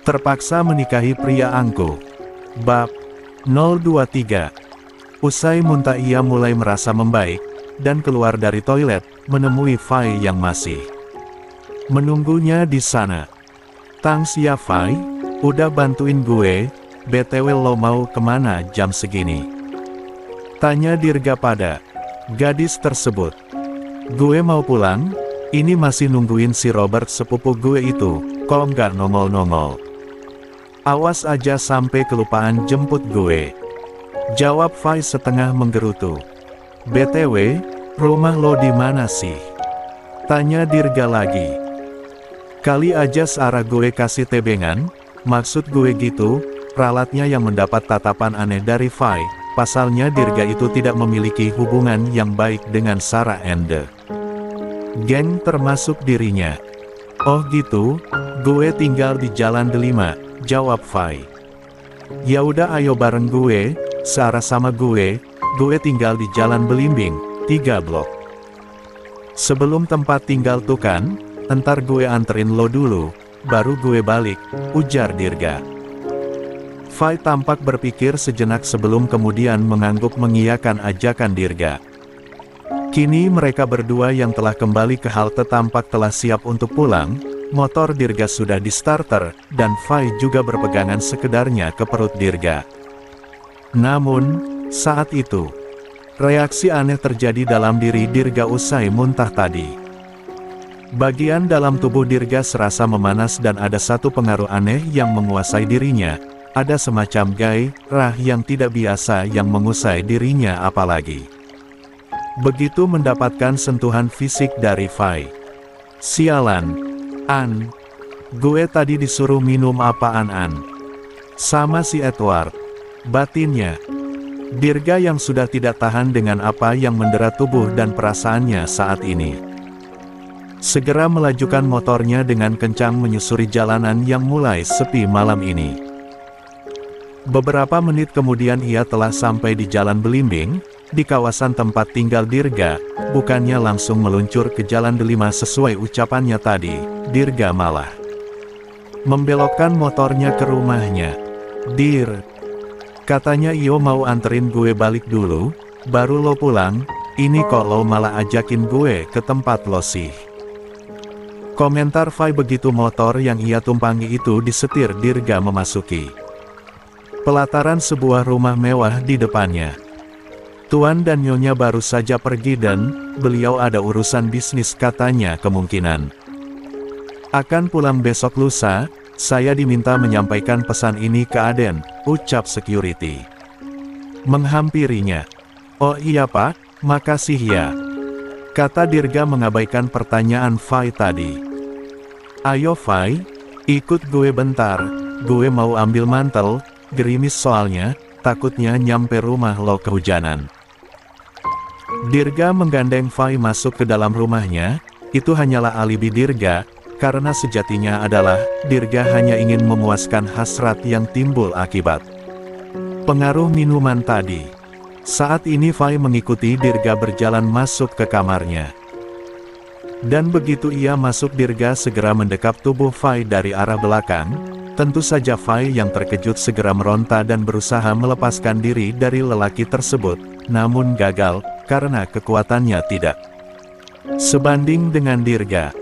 Terpaksa menikahi pria angkuh. Bab 023. Usai muntah ia mulai merasa membaik, dan keluar dari toilet, menemui Fai yang masih menunggunya di sana. "Thanks ya Fai, udah bantuin gue, BTW lo mau kemana jam segini?" tanya Dirga pada gadis tersebut. "Gue mau pulang, ini masih nungguin si Robert sepupu gue itu, kok nggak nongol-nongol. Awas aja sampai kelupaan jemput gue," jawab Fai setengah menggerutu. "BTW, rumah lo di mana sih?" tanya Dirga lagi. "Kali aja searah gue kasih tebengan, maksud gue gitu," ralatnya yang mendapat tatapan aneh dari Fai. Pasalnya Dirga itu tidak memiliki hubungan yang baik dengan Sarah and the geng termasuk dirinya. "Oh gitu, gue tinggal di Jalan Delima," jawab Fai. "Ya udah ayo bareng gue, searah sama gue tinggal di Jalan Belimbing, 3 blok. Sebelum tempat tinggal tuh kan, entar gue anterin lo dulu, baru gue balik," ujar Dirga. Fai tampak berpikir sejenak sebelum kemudian mengangguk mengiyakan ajakan Dirga. Kini mereka berdua yang telah kembali ke halte tampak telah siap untuk pulang. Motor Dirga sudah di starter, dan Fai juga berpegangan sekedarnya ke perut Dirga. Namun, saat itu, reaksi aneh terjadi dalam diri Dirga usai muntah tadi. Bagian dalam tubuh Dirga serasa memanas dan ada satu pengaruh aneh yang menguasai dirinya. Ada semacam gairah yang tidak biasa yang mengusai dirinya apalagi begitu mendapatkan sentuhan fisik dari Fai. "Sialan, An. Gue tadi disuruh minum apaan An? Sama si Edward," batinnya. Dirga yang sudah tidak tahan dengan apa yang mendera tubuh dan perasaannya saat ini, segera melajukan motornya dengan kencang menyusuri jalanan yang mulai sepi malam ini. Beberapa menit kemudian ia telah sampai di Jalan Belimbing, di kawasan tempat tinggal Dirga. Bukannya langsung meluncur ke Jalan Delima sesuai ucapannya tadi, Dirga malah membelokkan motornya ke rumahnya. "Dir," katanya, "Iyo mau anterin gue balik dulu, baru lo pulang, ini kok lo malah ajakin gue ke tempat lo sih?" Komentar Fai begitu motor yang ia tumpangi itu disetir Dirga memasuki pelataran sebuah rumah mewah di depannya. Tuan dan Nyonya baru saja pergi dan beliau ada urusan bisnis katanya kemungkinan akan pulang besok lusa. "Saya diminta menyampaikan pesan ini ke Aden," ucap security menghampirinya. "Oh iya Pak, makasih ya," kata Dirga mengabaikan pertanyaan Fai tadi. "Ayo Fai, ikut gue bentar, gue mau ambil mantel, gerimis soalnya, takutnya nyampe rumah lo kehujanan." Dirga menggandeng Fai masuk ke dalam rumahnya. Itu hanyalah alibi Dirga, karena sejatinya adalah, Dirga hanya ingin memuaskan hasrat yang timbul akibat pengaruh minuman tadi. Saat ini Fai mengikuti Dirga berjalan masuk ke kamarnya. Dan begitu ia masuk, Dirga segera mendekap tubuh Fai dari arah belakang. Tentu saja Fai yang terkejut segera meronta dan berusaha melepaskan diri dari lelaki tersebut, namun gagal, karena kekuatannya tidak sebanding dengan Dirga.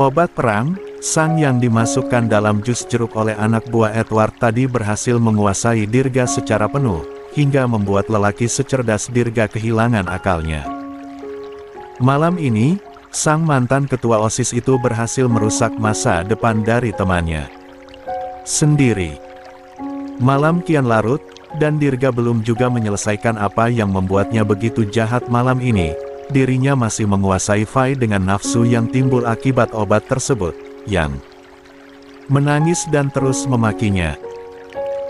Obat perang, sang yang dimasukkan dalam jus jeruk oleh anak buah Edward tadi berhasil menguasai Dirga secara penuh, hingga membuat lelaki secerdas Dirga kehilangan akalnya. Malam ini, sang mantan ketua OSIS itu berhasil merusak masa depan dari temannya sendiri. Malam kian larut, dan Dirga belum juga menyelesaikan apa yang membuatnya begitu jahat malam ini. Dirinya masih menguasai Fai dengan nafsu yang timbul akibat obat tersebut, yang menangis dan terus memakinya.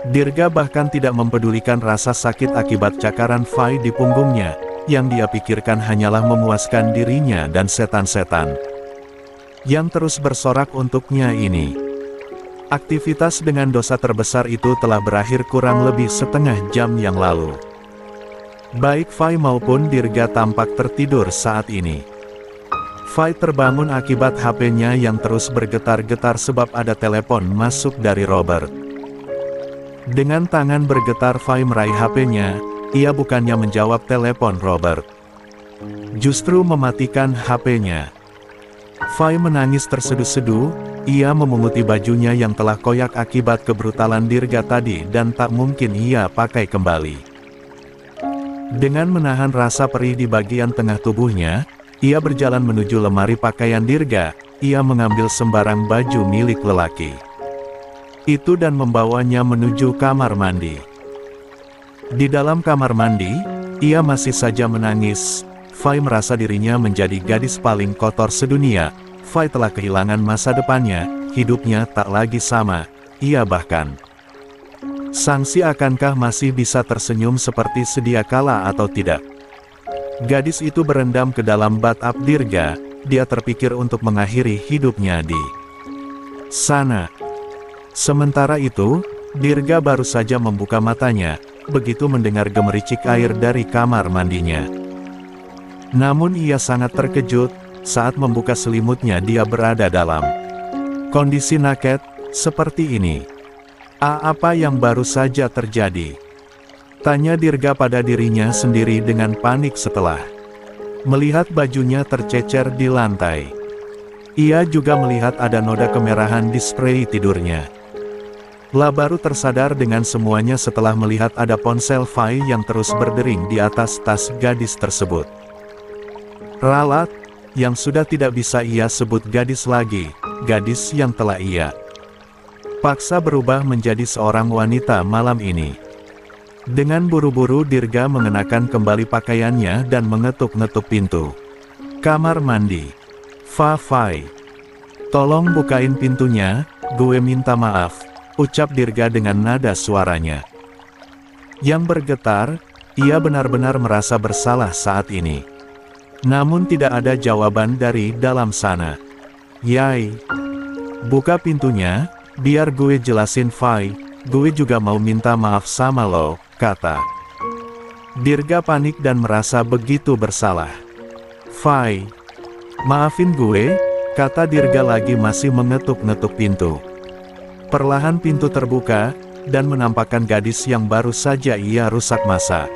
Dirga bahkan tidak mempedulikan rasa sakit akibat cakaran Fai di punggungnya. Yang dia pikirkan hanyalah memuaskan dirinya dan setan-setan yang terus bersorak untuknya ini. Aktivitas dengan dosa terbesar itu telah berakhir kurang lebih setengah jam yang lalu. Baik Fai maupun Dirga tampak tertidur saat ini. Fai terbangun akibat HP-nya yang terus bergetar-getar sebab ada telepon masuk dari Robert. Dengan tangan bergetar Fai meraih HP-nya, ia bukannya menjawab telepon Robert, justru mematikan HP-nya. Fai menangis terseduh-seduh, ia memunguti bajunya yang telah koyak akibat kebrutalan Dirga tadi dan tak mungkin ia pakai kembali. Dengan menahan rasa perih di bagian tengah tubuhnya, ia berjalan menuju lemari pakaian Dirga, ia mengambil sembarang baju milik lelaki itu dan membawanya menuju kamar mandi. Di dalam kamar mandi, ia masih saja menangis. Fai merasa dirinya menjadi gadis paling kotor sedunia. Fai telah kehilangan masa depannya, hidupnya tak lagi sama, ia bahkan sangsi akankah masih bisa tersenyum seperti sedia kala atau tidak. Gadis itu berendam ke dalam bathtub Dirga, dia terpikir untuk mengakhiri hidupnya di sana. Sementara itu, Dirga baru saja membuka matanya, begitu mendengar gemericik air dari kamar mandinya. Namun ia sangat terkejut, saat membuka selimutnya dia berada dalam kondisi naked, seperti ini. Apa yang baru saja terjadi? Tanya Dirga pada dirinya sendiri dengan panik setelah melihat bajunya tercecer di lantai. Ia juga melihat ada noda kemerahan di spray tidurnya. Baru tersadar dengan semuanya setelah melihat ada ponsel Fai yang terus berdering di atas tas gadis tersebut. Ralat, yang sudah tidak bisa ia sebut gadis lagi, gadis yang telah ia paksa berubah menjadi seorang wanita malam ini. Dengan buru-buru Dirga mengenakan kembali pakaiannya dan mengetuk-ngetuk pintu kamar mandi. Fai, tolong bukain pintunya, gue minta maaf, ucap Dirga dengan nada suaranya yang bergetar. Ia benar-benar merasa bersalah saat ini. Namun tidak ada jawaban dari dalam sana. Yai, buka pintunya, biar gue jelasin Fai, gue juga mau minta maaf sama lo, kata Dirga panik dan merasa begitu bersalah. Fai, maafin gue, kata Dirga lagi masih mengetuk-ngetuk pintu. Perlahan pintu terbuka, dan menampakkan gadis yang baru saja ia rusak masa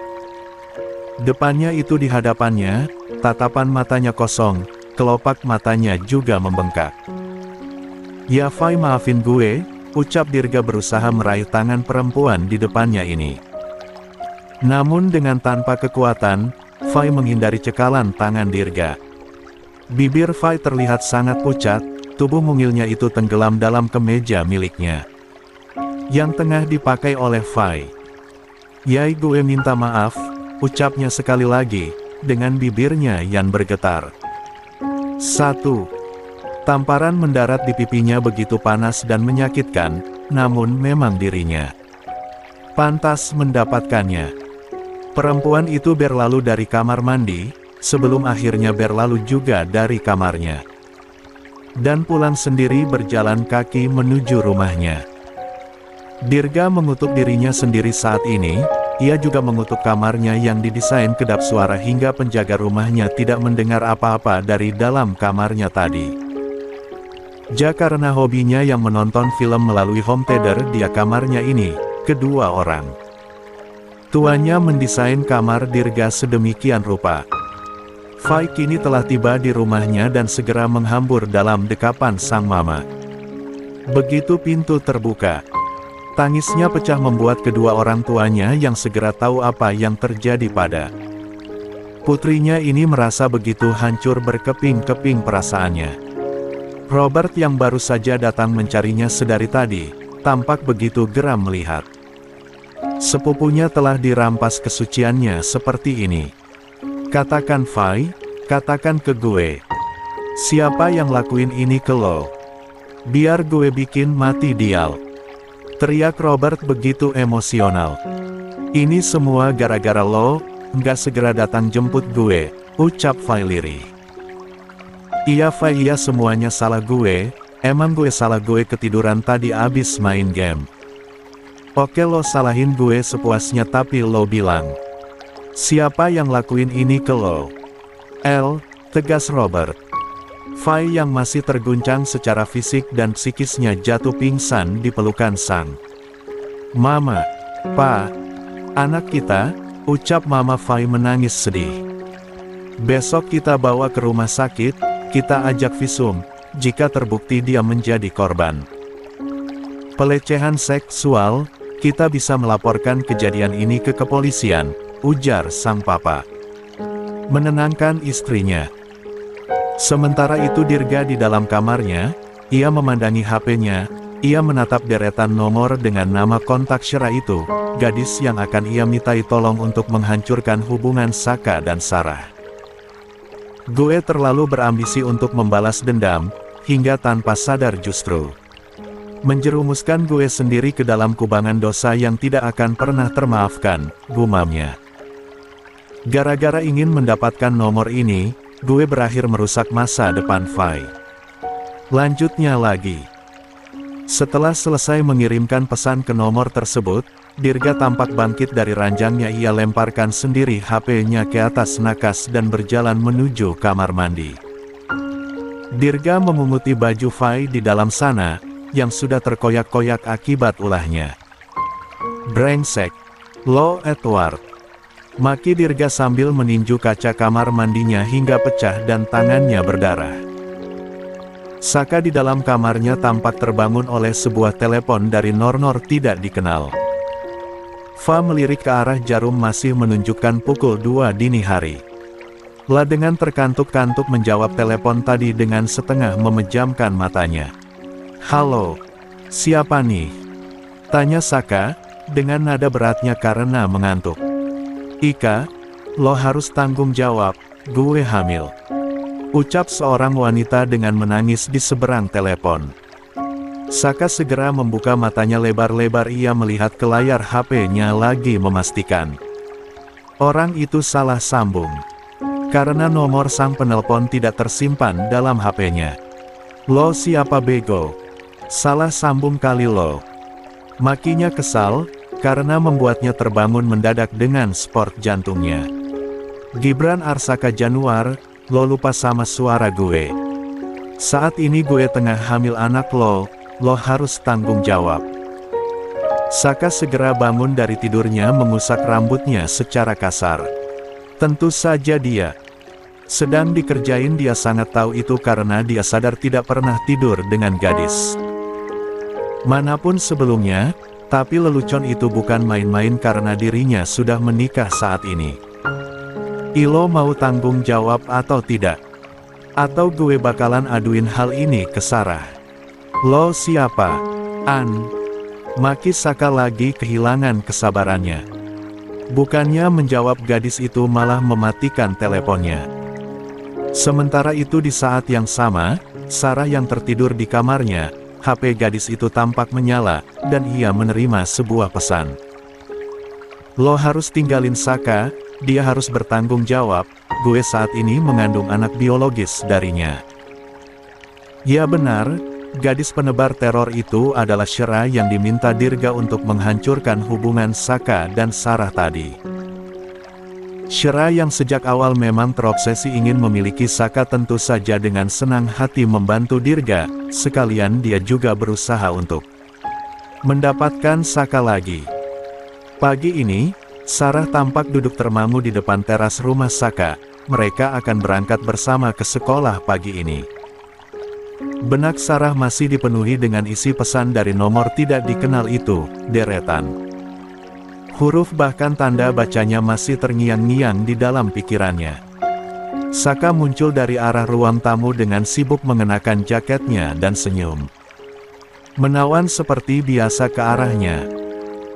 depannya itu di hadapannya, tatapan matanya kosong, kelopak matanya juga membengkak. Ya Fai maafin gue, ucap Dirga berusaha meraih tangan perempuan di depannya ini. Namun dengan tanpa kekuatan, Fai menghindari cekalan tangan Dirga. Bibir Fai terlihat sangat pucat, tubuh mungilnya itu tenggelam dalam kemeja miliknya yang tengah dipakai oleh Fai. Yai gue minta maaf, ucapnya sekali lagi, dengan bibirnya yang bergetar. 1. Tamparan mendarat di pipinya begitu panas dan menyakitkan, namun memang dirinya pantas mendapatkannya. Perempuan itu berlalu dari kamar mandi, sebelum akhirnya berlalu juga dari kamarnya. Dan pulang sendiri berjalan kaki menuju rumahnya. Dirga mengutuk dirinya sendiri saat ini. Ia juga mengutuk kamarnya yang didesain kedap suara hingga penjaga rumahnya tidak mendengar apa-apa dari dalam kamarnya tadi. Karena hobinya yang menonton film melalui home theater di kamarnya ini, kedua orang tuanya mendesain kamar Dirga sedemikian rupa. Fai kini telah tiba di rumahnya dan segera menghambur dalam dekapan sang mama. Begitu pintu terbuka, tangisnya pecah membuat kedua orang tuanya yang segera tahu apa yang terjadi pada putrinya ini merasa begitu hancur berkeping-keping perasaannya. Robert yang baru saja datang mencarinya sedari tadi, tampak begitu geram melihat sepupunya telah dirampas kesuciannya seperti ini. Katakan Fai, katakan ke gue. Siapa yang lakuin ini ke lo? Biar gue bikin mati dial. Teriak Robert begitu emosional. Ini semua gara-gara lo, nggak segera datang jemput gue, ucap Fai lirih. Iya Fai, iya semuanya salah gue, emang gue salah, gue ketiduran tadi abis main game. Oke lo salahin gue sepuasnya tapi lo bilang, siapa yang lakuin ini ke lo? Tegas Robert. Fai yang masih terguncang secara fisik dan psikisnya jatuh pingsan di pelukan sang Mama. Pa, anak kita, ucap Mama Fai menangis sedih. Besok kita bawa ke rumah sakit, kita ajak visum, jika terbukti dia menjadi korban pelecehan seksual, kita bisa melaporkan kejadian ini ke kepolisian, ujar sang papa. Menenangkan istrinya. Sementara itu Dirga di dalam kamarnya, ia memandangi HP-nya, ia menatap deretan nomor dengan nama kontak Shera itu, gadis yang akan ia mintai tolong untuk menghancurkan hubungan Saka dan Sarah. Gue terlalu berambisi untuk membalas dendam, hingga tanpa sadar justru menjerumuskan gue sendiri ke dalam kubangan dosa yang tidak akan pernah termaafkan, gumamnya. Gara-gara ingin mendapatkan nomor ini, gue berakhir merusak masa depan Fai. Lanjutnya lagi. Setelah selesai mengirimkan pesan ke nomor tersebut, Dirga tampak bangkit dari ranjangnya. Ia lemparkan sendiri HP-nya ke atas nakas dan berjalan menuju kamar mandi. Dirga memunguti baju Fai di dalam sana, yang sudah terkoyak-koyak akibat ulahnya. Brengsek, lo Edward. Maki Dirga sambil meninju kaca kamar mandinya hingga pecah dan tangannya berdarah. Saka di dalam kamarnya tampak terbangun oleh sebuah telepon dari nomor tidak dikenal. Fa melirik ke arah jarum masih menunjukkan pukul 2 dini hari. La dengan terkantuk-kantuk menjawab telepon tadi dengan setengah memejamkan matanya. Halo, siapa nih? Tanya Saka, dengan nada beratnya karena mengantuk. Ika, lo harus tanggung jawab, gue hamil. Ucap seorang wanita dengan menangis di seberang telepon. Saka segera membuka matanya lebar-lebar. Ia melihat ke layar HP-nya lagi memastikan orang itu salah sambung. Karena nomor sang penelpon tidak tersimpan dalam HP-nya. Lo siapa bego? Salah sambung kali lo. Makinya kesal, karena membuatnya terbangun mendadak dengan sport jantungnya. Gibran Arsaka Januar, lo lupa sama suara gue. Saat ini gue tengah hamil anak lo harus tanggung jawab. Saka segera bangun dari tidurnya mengusak rambutnya secara kasar. Tentu saja dia sedang dikerjain. Dia sangat tahu itu karena dia sadar tidak pernah tidur dengan gadis manapun sebelumnya, tapi lelucon itu bukan main-main karena dirinya sudah menikah saat ini. Ilo mau tanggung jawab atau tidak? Atau gue bakalan aduin hal ini ke Sarah? Lo siapa? An? Maki Saka lagi kehilangan kesabarannya. Bukannya menjawab, gadis itu malah mematikan teleponnya. Sementara itu di saat yang sama, Sarah yang tertidur di kamarnya, HP gadis itu tampak menyala, dan ia menerima sebuah pesan. Lo harus tinggalin Saka, dia harus bertanggung jawab, gue saat ini mengandung anak biologis darinya. Ya benar, gadis penebar teror itu adalah Shera yang diminta Dirga untuk menghancurkan hubungan Saka dan Sarah tadi. Shera yang sejak awal memang terobsesi ingin memiliki Saka tentu saja dengan senang hati membantu Dirga, sekalian dia juga berusaha untuk mendapatkan Saka lagi. Pagi ini, Sarah tampak duduk termangu di depan teras rumah Saka. Mereka akan berangkat bersama ke sekolah pagi ini. Benak Sarah masih dipenuhi dengan isi pesan dari nomor tidak dikenal itu, deretan huruf bahkan tanda bacanya masih terngiang-ngiang di dalam pikirannya. Saka muncul dari arah ruang tamu dengan sibuk mengenakan jaketnya dan senyum menawan seperti biasa ke arahnya.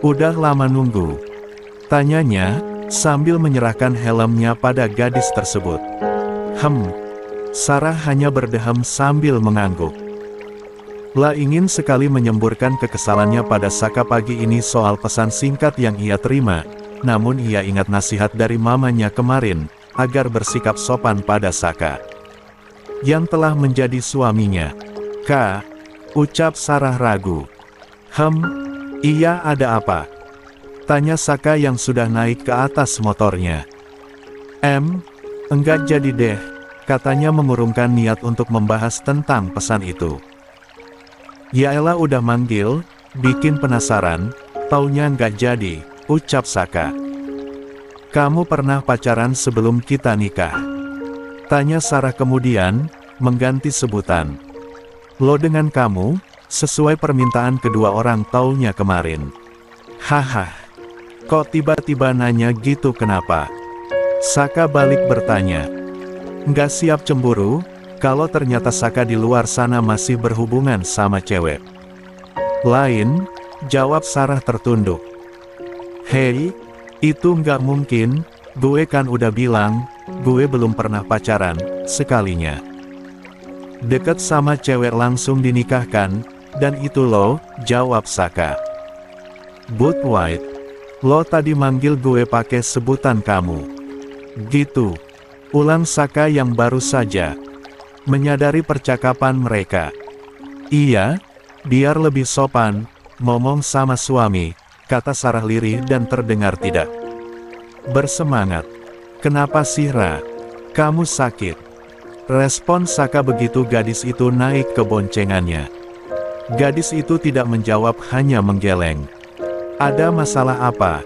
Udah lama nunggu? Tanyanya, sambil menyerahkan helmnya pada gadis tersebut. Sarah hanya berdehem sambil mengangguk. La ingin sekali menyemburkan kekesalannya pada Saka pagi ini soal pesan singkat yang ia terima, namun ia ingat nasihat dari mamanya kemarin, agar bersikap sopan pada Saka yang telah menjadi suaminya. Kak, ucap Sarah ragu. Iya, ada apa? Tanya Saka yang sudah naik ke atas motornya. Enggak jadi deh, katanya mengurungkan niat untuk membahas tentang pesan itu. Yaelah udah manggil, bikin penasaran, taunya nggak jadi, ucap Saka. Kamu pernah pacaran sebelum kita nikah? Tanya Sarah kemudian, mengganti sebutan. Lo dengan kamu, sesuai permintaan kedua orang taunya kemarin. Haha, kok tiba-tiba nanya gitu kenapa? Saka balik bertanya. Nggak siap cemburu, kalau ternyata Saka di luar sana masih berhubungan sama cewek lain, jawab Sarah tertunduk. Hei, itu nggak mungkin, gue kan udah bilang, gue belum pernah pacaran, sekalinya. Deket sama cewek langsung dinikahkan, dan itu lo, jawab Saka. But White, lo tadi manggil gue pakai sebutan kamu. Gitu, ulang Saka yang baru saja menyadari percakapan mereka. Iya, biar lebih sopan, ngomong sama suami, kata Sarah lirih dan terdengar tidak bersemangat. Kenapa sih Ra? Kamu sakit? Respon Saka begitu gadis itu naik ke boncengannya. Gadis itu tidak menjawab, hanya menggeleng. Ada masalah apa?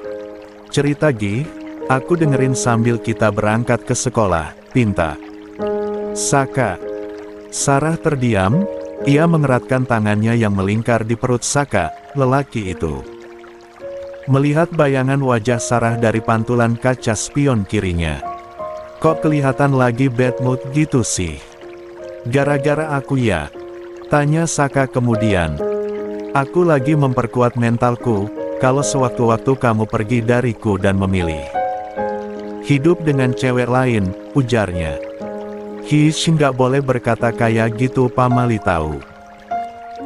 Cerita Gi, aku dengerin sambil kita berangkat ke sekolah, pinta Saka. Sarah terdiam, ia mengeratkan tangannya yang melingkar di perut Saka, lelaki itu. Melihat bayangan wajah Sarah dari pantulan kaca spion kirinya. Kok kelihatan lagi bad mood gitu sih? Gara-gara aku ya? Tanya Saka kemudian. Aku lagi memperkuat mentalku, kalau sewaktu-waktu kamu pergi dariku dan memilih hidup dengan cewek lain, ujarnya. Hish, nggak boleh berkata kayak gitu, Pamali tahu.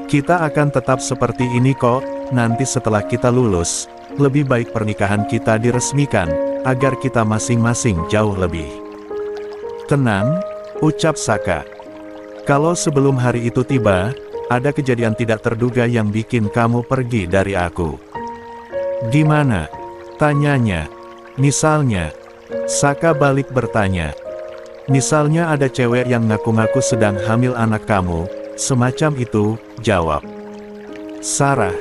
Kita akan tetap seperti ini kok, nanti setelah kita lulus, lebih baik pernikahan kita diresmikan, agar kita masing-masing jauh lebih tenang, ucap Saka. Kalau sebelum hari itu tiba, ada kejadian tidak terduga yang bikin kamu pergi dari aku. Gimana? Tanyanya. Misalnya, Saka balik bertanya. Misalnya ada cewek yang ngaku-ngaku sedang hamil anak kamu, semacam itu, jawab Sarah.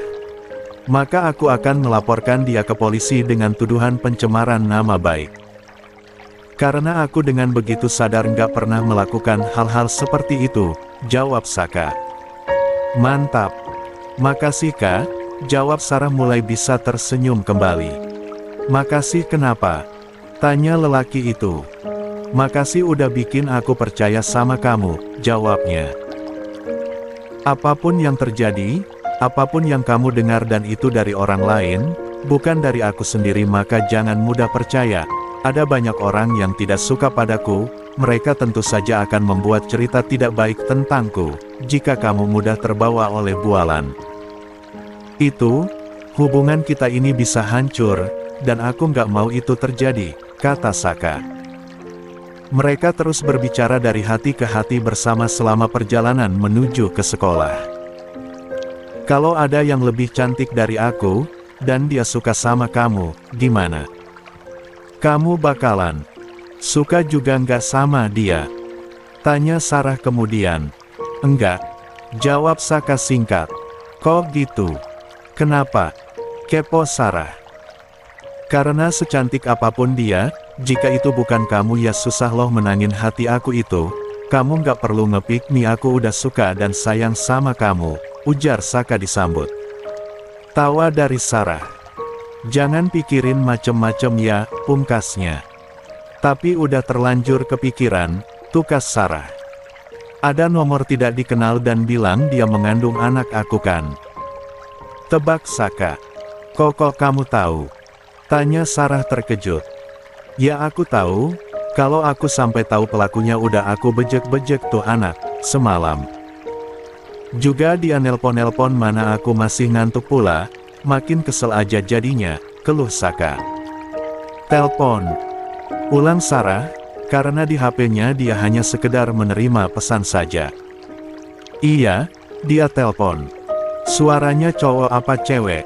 Maka aku akan melaporkan dia ke polisi dengan tuduhan pencemaran nama baik. Karena aku dengan begitu sadar nggak pernah melakukan hal-hal seperti itu, jawab Saka. Mantap. Makasih Kak, jawab Sarah mulai bisa tersenyum kembali. Makasih kenapa? Tanya lelaki itu. Makasih udah bikin aku percaya sama kamu, jawabnya. Apapun yang terjadi, apapun yang kamu dengar dan itu dari orang lain, bukan dari aku sendiri, maka jangan mudah percaya. Ada banyak orang yang tidak suka padaku, mereka tentu saja akan membuat cerita tidak baik tentangku, jika kamu mudah terbawa oleh bualan itu, hubungan kita ini bisa hancur, dan aku nggak mau itu terjadi, kata Saka. Mereka terus berbicara dari hati ke hati bersama selama perjalanan menuju ke sekolah. Kalau ada yang lebih cantik dari aku, dan dia suka sama kamu, gimana? Kamu bakalan suka juga nggak sama dia? Tanya Sarah kemudian. Enggak, jawab Saka singkat. Kok gitu? Kenapa? Kepo Sarah. Karena secantik apapun dia, jika itu bukan kamu ya susah loh menangin hati aku itu. Kamu nggak perlu ngepik nih, aku udah suka dan sayang sama kamu, ujar Saka disambut tawa dari Sarah. Jangan pikirin macem-macem ya, pungkasnya. Tapi udah terlanjur kepikiran, tukas Sarah. Ada nomor tidak dikenal dan bilang dia mengandung anak aku kan? Tebak Saka. Kok kamu tahu? Tanya Sarah terkejut. Ya aku tahu, kalau aku sampai tahu pelakunya udah aku bejek-bejek tuh anak, semalam. Juga dia nelpon-nelpon mana aku masih ngantuk pula, makin kesel aja jadinya, keluh Saka. Telpon. Ulang Sarah, karena di HP-nya dia hanya sekedar menerima pesan saja. Iya, dia telpon. Suaranya cowok apa cewek?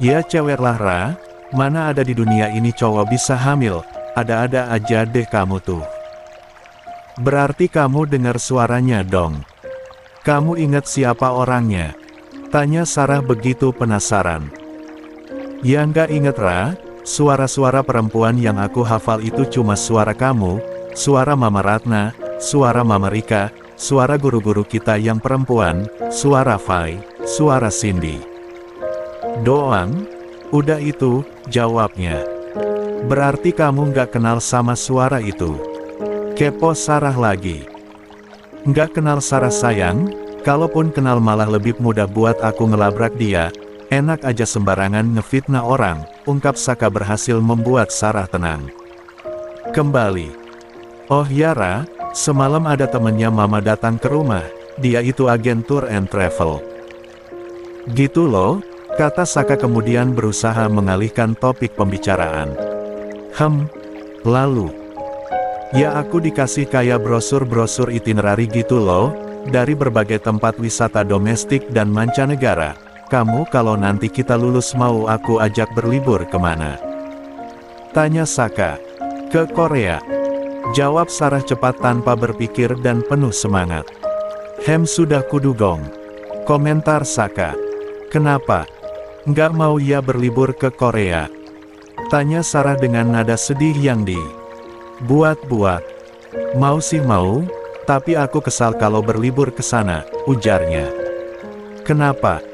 Ya cewek lah Ra. Mana ada di dunia ini cowok bisa hamil, ada-ada aja deh kamu tuh. Berarti kamu dengar suaranya dong. Kamu ingat siapa orangnya? Tanya Sarah begitu penasaran. Ya nggak inget Ra, suara-suara perempuan yang aku hafal itu cuma suara kamu, suara Mama Ratna, suara Mama Rika, suara guru-guru kita yang perempuan, suara Fai, suara Cindy. Doang? Udah itu, jawabnya. Berarti kamu nggak kenal sama suara itu. Kepo Sarah lagi. Nggak kenal Sarah sayang, kalaupun kenal malah lebih mudah buat aku ngelabrak dia. Enak aja sembarangan ngefitnah orang, ungkap Saka berhasil membuat Sarah tenang. Kembali. Oh Yara, semalam ada temennya Mama datang ke rumah, dia itu agen tour and travel. Gitu loh, kata Saka kemudian berusaha mengalihkan topik pembicaraan. Lalu. Ya aku dikasih kayak brosur-brosur itinerari gitu loh, dari berbagai tempat wisata domestik dan mancanegara. Kamu kalau nanti kita lulus mau aku ajak berlibur kemana? Tanya Saka. Ke Korea. Jawab Sarah cepat tanpa berpikir dan penuh semangat. Sudah kudugong. Komentar Saka. Kenapa? Nggak mau ya berlibur ke Korea? Tanya Sarah dengan nada sedih yang buat-buat. Mau sih mau, tapi aku kesal kalau berlibur ke sana, ujarnya. Kenapa?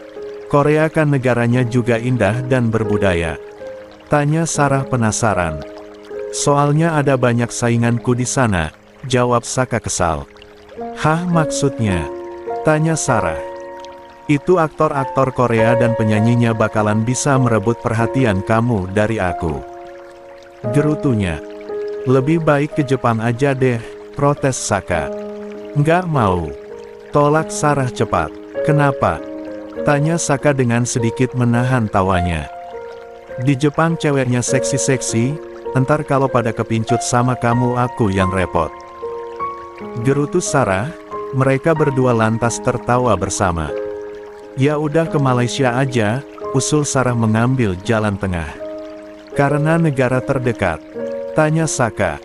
Korea kan negaranya juga indah dan berbudaya. Tanya Sarah penasaran. Soalnya ada banyak sainganku di sana, jawab Saka kesal. Hah maksudnya? Tanya Sarah. Itu aktor-aktor Korea dan penyanyinya bakalan bisa merebut perhatian kamu dari aku. Gerutunya. Lebih baik ke Jepang aja deh, protes Saka. Nggak mau. Tolak Sarah cepat. Kenapa? Tanya Saka dengan sedikit menahan tawanya. Di Jepang ceweknya seksi-seksi, entar kalau pada kepincut sama kamu aku yang repot. Gerutu Sarah, mereka berdua lantas tertawa bersama. Ya udah ke Malaysia aja, usul Sarah mengambil jalan tengah. Karena negara terdekat. Tanya Saka.